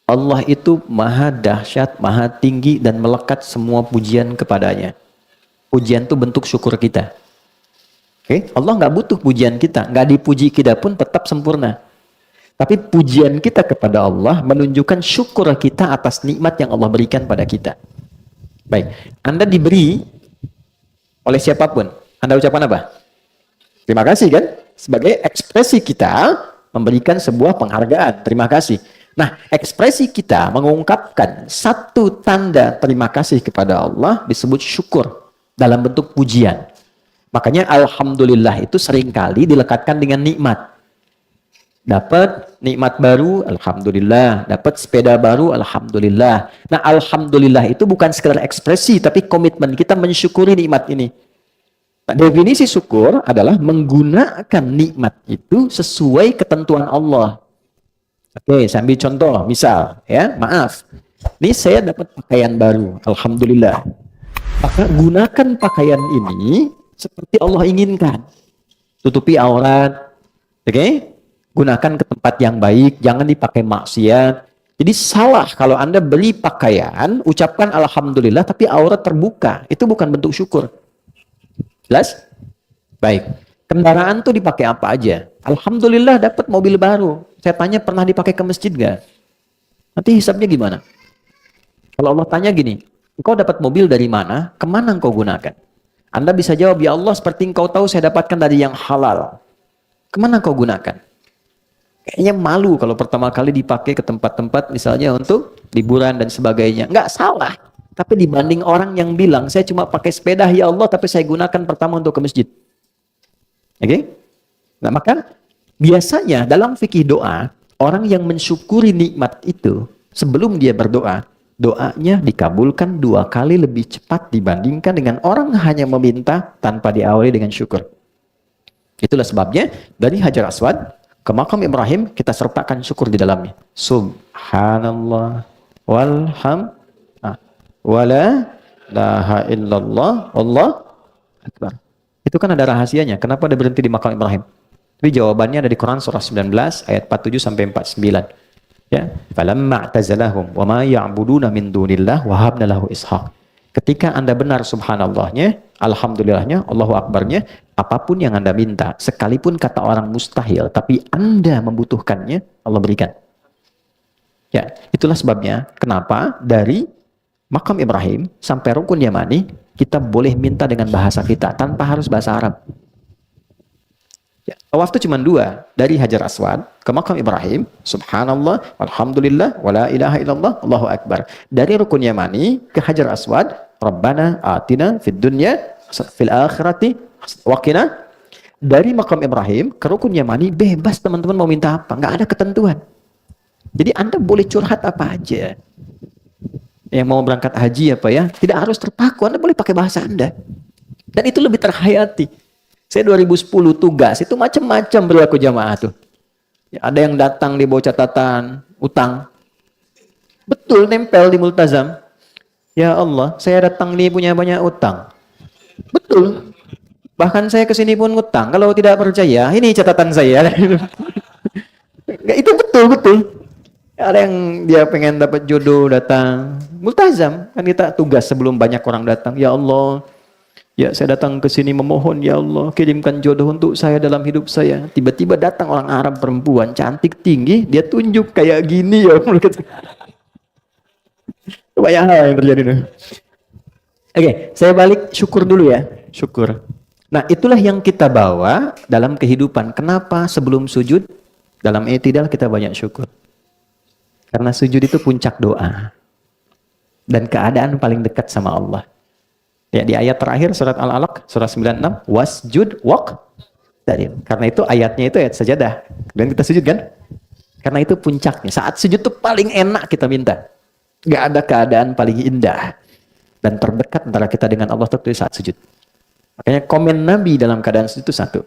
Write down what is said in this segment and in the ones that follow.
Allah itu maha dahsyat, maha tinggi, dan melekat semua pujian kepadanya. Pujian itu bentuk syukur kita. Oke? Allah nggak butuh pujian kita. Nggak dipuji kita pun tetap sempurna. Tapi pujian kita kepada Allah menunjukkan syukur kita atas nikmat yang Allah berikan pada kita. Baik. Anda diberi oleh siapapun. Anda ucapkan apa? Terima kasih kan? Sebagai ekspresi kita memberikan sebuah penghargaan. Terima kasih. Nah, ekspresi kita mengungkapkan satu tanda terima kasih kepada Allah disebut syukur dalam bentuk pujian. Makanya alhamdulillah itu seringkali dilekatkan dengan nikmat. Dapat nikmat baru, alhamdulillah. Dapat sepeda baru, alhamdulillah. Nah, alhamdulillah itu bukan sekedar ekspresi, tapi komitmen kita mensyukuri nikmat ini. Nah, definisi syukur adalah menggunakan nikmat itu sesuai ketentuan Allah. Oke, saya ambil contoh, misal, ya, maaf. Ini saya dapat pakaian baru, alhamdulillah. Maka gunakan pakaian ini seperti Allah inginkan. Tutupi aurat, oke? Gunakan ke tempat yang baik, jangan dipakai maksiat. Jadi salah kalau Anda beli pakaian, ucapkan alhamdulillah, tapi aurat terbuka. Itu bukan bentuk syukur. Jelas? Baik. Kendaraan tuh dipakai apa aja? Alhamdulillah dapat mobil baru. Saya tanya, pernah dipakai ke masjid gak? Nanti hisabnya gimana? Kalau Allah tanya gini, engkau dapat mobil dari mana? Kemana engkau gunakan? Anda bisa jawab, ya Allah, seperti engkau tahu saya dapatkan dari yang halal. Kemana engkau gunakan? Kayaknya malu kalau pertama kali dipakai ke tempat-tempat misalnya untuk liburan dan sebagainya. Nggak salah. Tapi dibanding orang yang bilang, saya cuma pakai sepeda, ya Allah, tapi saya gunakan pertama untuk ke masjid. Oke? Nah, maka biasanya dalam fikih doa, orang yang mensyukuri nikmat itu, sebelum dia berdoa, doanya dikabulkan 2 kali lebih cepat dibandingkan dengan orang hanya meminta tanpa diawali dengan syukur. Itulah sebabnya dari Hajar Aswad ke makam Ibrahim kita sertakan syukur di dalamnya. Subhanallah walhamdulillah wala ilaha illallah Allah akbar. Itu kan ada rahasianya. Kenapa ada berhenti di makam Ibrahim? Tapi jawabannya ada di Quran surah 19 ayat 47 sampai 49. Ya, falamma i'tazalahum wa ma ya'buduna min dunillah wa habna lahu ishaq. Ketika Anda benar subhanallahnya, alhamdulillahnya, Allahu akbarnya, apapun yang Anda minta, sekalipun kata orang mustahil, tapi Anda membutuhkannya, Allah berikan. Ya, itulah sebabnya kenapa dari makam Ibrahim sampai rukun Yamani kita boleh minta dengan bahasa kita tanpa harus bahasa Arab. Ya, tawaf itu cuma 2, dari Hajar Aswad ke makam Ibrahim, subhanallah, alhamdulillah, wala ilaha illallah, Allahu akbar. Dari rukun Yamani ke Hajar Aswad, Rabbana atina fid dunya fil akhirati waqina. Dari makam Ibrahim ke rukun Yamani bebas teman-teman mau minta apa, nggak ada ketentuan. Jadi Anda boleh curhat apa aja. Yang mau berangkat haji apa ya, tidak harus terpaku, Anda boleh pakai bahasa Anda. Dan itu lebih terhayati. Saya 2010 tugas, itu macam-macam berlaku jamaah tuh. Ya, ada yang datang di bawah catatan utang. Betul, nempel di multazam. Ya Allah, saya datang ini punya banyak utang. Betul. Bahkan saya kesini pun utang. Kalau tidak percaya, ini catatan saya. Itu betul-betul. Ada yang dia pengen dapat jodoh datang. Multazam. Kan kita tugas sebelum banyak orang datang. Ya Allah, ya saya datang ke sini memohon, ya Allah, kirimkan jodoh untuk saya dalam hidup saya. Tiba-tiba datang orang Arab perempuan, cantik, tinggi, dia tunjuk kayak gini ya. Banyak hal yang terjadi. Oke, saya balik syukur dulu ya. Syukur. Nah, itulah yang kita bawa dalam kehidupan. Kenapa sebelum sujud, dalam i'tidal kita banyak syukur? Karena sujud itu puncak doa. Dan keadaan paling dekat sama Allah. Ya, di ayat terakhir surat Al-Alaq surah 96 wasjud waqtarib. Karena itu ayatnya itu ayat sajadah. Dan kita sujud kan? Karena itu puncaknya. Saat sujud itu paling enak kita minta. Gak ada keadaan paling indah dan terdekat antara kita dengan Allah itu saat sujud. Makanya komen Nabi dalam keadaan sujud itu satu.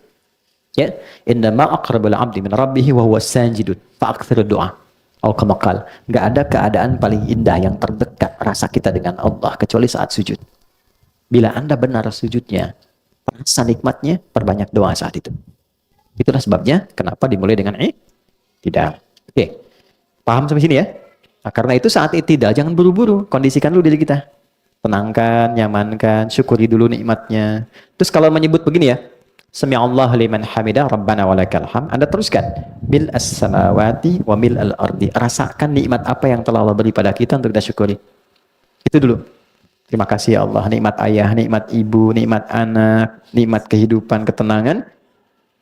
Ya, indama aqrabul 'abdi min rabbih wa huwa sajidun fa'aktsiru du'a. Atau kama qala, gak ada keadaan paling indah yang terdekat rasa kita dengan Allah kecuali saat sujud. Bila Anda benar sujudnya, rasa nikmatnya, perbanyak doa saat itu. Itulah sebabnya kenapa dimulai dengan tidak. Oke, paham sampai sini ya? Nah, karena itu saat tidak jangan buru-buru, kondisikan dulu diri kita. Tenangkan, nyamankan, syukuri dulu nikmatnya. Terus kalau menyebut begini ya, Sami'allahu liman hamidah Rabbana walakal hamd. Anda teruskan, mil as-samawati wa mil al-ardi. Rasakan nikmat apa yang telah Allah beri pada kita untuk kita syukuri. Itu dulu. Terima kasih ya Allah, nikmat ayah, nikmat ibu, nikmat anak, nikmat kehidupan, ketenangan.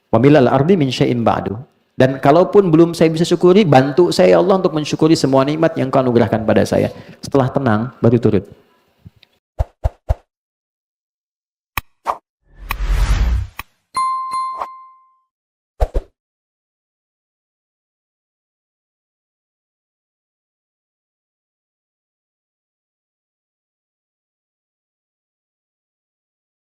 Wa mil al-ardi min syai'in ba'du. Dan kalaupun belum saya bisa syukuri, bantu saya ya Allah untuk mensyukuri semua nikmat yang Kau anugerahkan pada saya. Setelah tenang, baru turun.